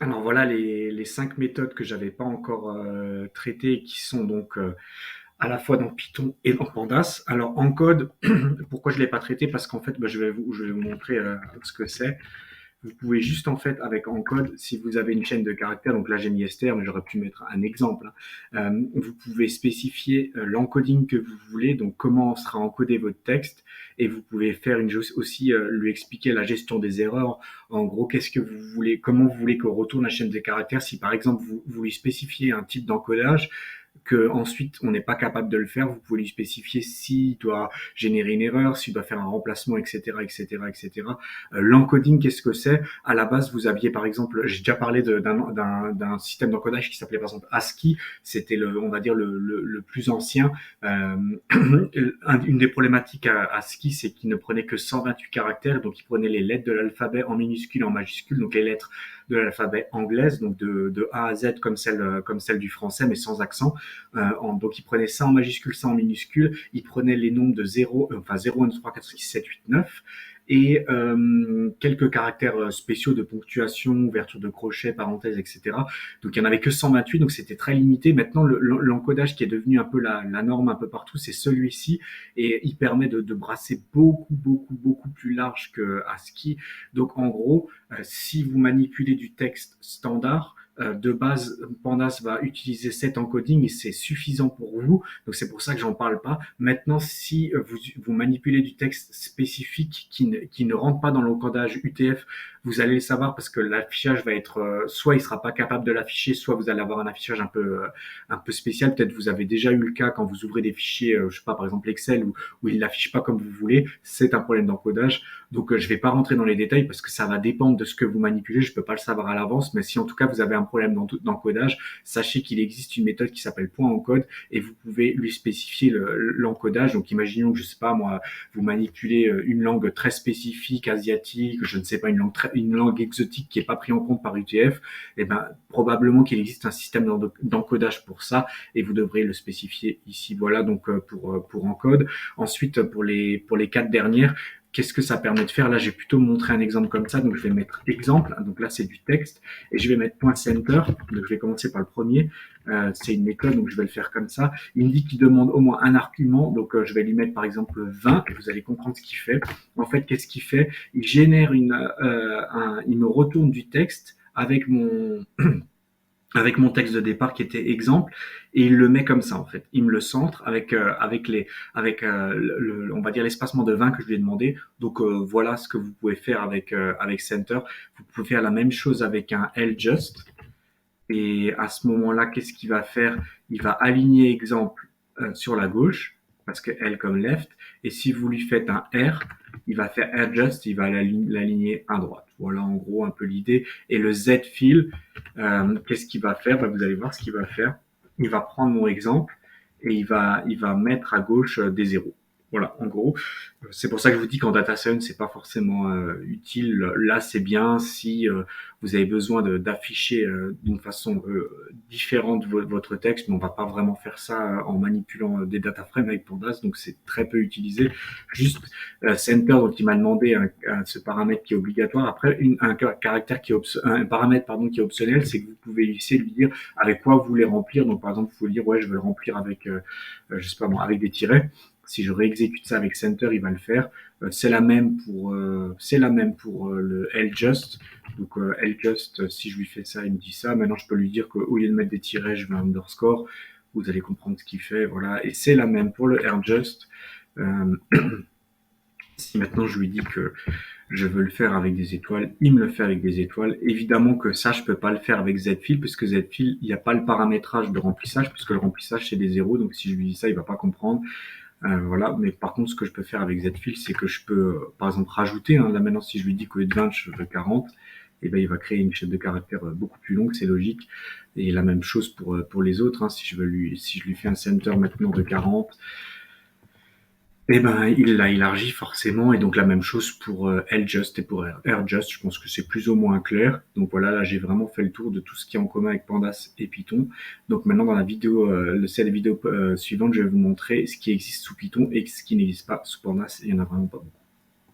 Alors voilà les 5 méthodes que j'avais pas encore traitées et qui sont donc à la fois dans Python et dans Pandas. Alors en code, pourquoi je l'ai pas traité? Parce qu'en fait, je vais vous montrer ce que c'est. Vous pouvez juste en fait avec Encode, si vous avez une chaîne de caractères, donc là j'ai mis Esther, mais j'aurais pu mettre un exemple. Vous pouvez spécifier l'encoding que vous voulez, donc comment sera encodé votre texte, et vous pouvez faire aussi lui expliquer la gestion des erreurs. En gros, qu'est-ce que vous voulez, comment vous voulez qu'on retourne la chaîne de caractères. Si par exemple vous lui spécifiez un type d'encodage, que ensuite on n'est pas capable de le faire, vous pouvez lui spécifier s'il doit générer une erreur, s'il doit faire un remplacement, etc., etc., etc. L'encoding, qu'est-ce que c'est? À la base, vous aviez par exemple, j'ai déjà parlé d'un système d'encodage qui s'appelait par exemple ASCII. C'était on va dire le plus ancien. Euh, une des problématiques à ASCII, c'est qu'il ne prenait que 128 caractères, donc il prenait les lettres de l'alphabet en minuscules et en majuscules, donc les lettres de l'alphabet anglaise, donc de A à Z comme celle du français, mais sans accent. Donc il prenait ça en majuscule, ça en minuscule. Il prenait les nombres de 0, enfin 0, 1, 2, 3, 4, 5, 6, 7, 8, 9 et quelques caractères spéciaux de ponctuation, ouverture de crochet, parenthèse, etc. Donc il n'y en avait que 128, donc c'était très limité. Maintenant, l'encodage qui est devenu un peu la norme un peu partout, c'est celui-ci, et il permet de brasser beaucoup plus large que ASCII. Donc en gros, si vous manipulez du texte standard, de base, Pandas va utiliser cet encoding et c'est suffisant pour vous. Donc c'est pour ça que j'en parle pas. Maintenant, si vous manipulez du texte spécifique qui ne rentre pas dans l'encodage UTF, vous allez le savoir parce que l'affichage va être soit il sera pas capable de l'afficher, soit vous allez avoir un affichage un peu spécial. Peut-être vous avez déjà eu le cas quand vous ouvrez des fichiers, je sais pas par exemple Excel où il l'affiche pas comme vous voulez. C'est un problème d'encodage. Donc je vais pas rentrer dans les détails parce que ça va dépendre de ce que vous manipulez. Je peux pas le savoir à l'avance, mais si en tout cas vous avez un problème d'encodage, sachez qu'il existe une méthode qui s'appelle point encode et vous pouvez lui spécifier l'encodage. Donc imaginons que je sais pas moi, vous manipulez une langue très spécifique asiatique, je ne sais pas une langue exotique qui est pas pris en compte par UTF, et ben probablement qu'il existe un système d'encodage pour ça et vous devrez le spécifier ici. Voilà donc pour encode. Ensuite pour les 4 dernières, qu'est-ce que ça permet de faire? Là, j'ai plutôt montré un exemple comme ça, donc je vais mettre exemple. Donc là, c'est du texte et je vais mettre point center. Donc je vais commencer par le premier. C'est une méthode, donc je vais le faire comme ça. Il me dit qu'il demande au moins un argument, donc je vais lui mettre par exemple 20 et vous allez comprendre ce qu'il fait. En fait, qu'est-ce qu'il fait? Il génère il me retourne du texte avec mon texte de départ qui était exemple et il le met comme ça en fait. Il me le centre avec on va dire l'espacement de 20 que je lui ai demandé. Donc voilà ce que vous pouvez faire avec Center. Vous pouvez faire la même chose avec un LJust et à ce moment-là, qu'est-ce qu'il va faire? Il va aligner exemple sur la gauche, parce que L comme left. Et si vous lui faites un R, il va faire adjust, il va l'aligner à droite. Voilà en gros un peu l'idée. Et le Z fill, qu'est-ce qu'il va faire? Vous allez voir ce qu'il va faire. Il va prendre mon exemple et il va mettre à gauche des zéros. Voilà, en gros, c'est pour ça que je vous dis qu'en data science, c'est pas forcément utile. Là, c'est bien si vous avez besoin d'afficher d'une façon différente votre texte, mais on va pas vraiment faire ça en manipulant des data frames avec Pandas, donc c'est très peu utilisé. Juste center, donc il m'a demandé ce paramètre qui est obligatoire. Après, un caractère un paramètre pardon qui est optionnel, c'est que vous pouvez essayer de lui dire avec quoi vous voulez remplir. Donc par exemple, vous pouvez dire ouais, je veux le remplir avec je sais pas moi, avec des tirets. Si je réexécute ça avec center, il va le faire. C'est la même pour le ljust. Donc ljust, si je lui fais ça, il me dit ça. Maintenant, je peux lui dire qu'au lieu de mettre des tirets, je mets un underscore. Vous allez comprendre ce qu'il fait, voilà. Et c'est la même pour le rjust. Euh, si maintenant je lui dis que je veux le faire avec des étoiles, il me le fait avec des étoiles. Évidemment que ça, je peux pas le faire avec zfill, puisque zfill, il n'y a pas le paramétrage de remplissage, puisque le remplissage, c'est des zéros. Donc si je lui dis ça, il va pas comprendre. Voilà, mais par contre, ce que je peux faire avec zfill, c'est que je peux, par exemple, rajouter. Là maintenant, si je lui dis qu'au lieu de 20, je veux 40, et ben il va créer une chaîne de caractères beaucoup plus longue, c'est logique. Et la même chose pour les autres. Si je lui fais un center maintenant de 40, et ben il l'a élargi forcément. Et donc la même chose pour ljust et pour rjust. Je pense que c'est plus ou moins clair. Donc voilà, là j'ai vraiment fait le tour de tout ce qui est en commun avec Pandas et Python. Donc maintenant dans la vidéo, la vidéo suivante, je vais vous montrer ce qui existe sous Python et ce qui n'existe pas sous Pandas. Il y en a vraiment pas beaucoup.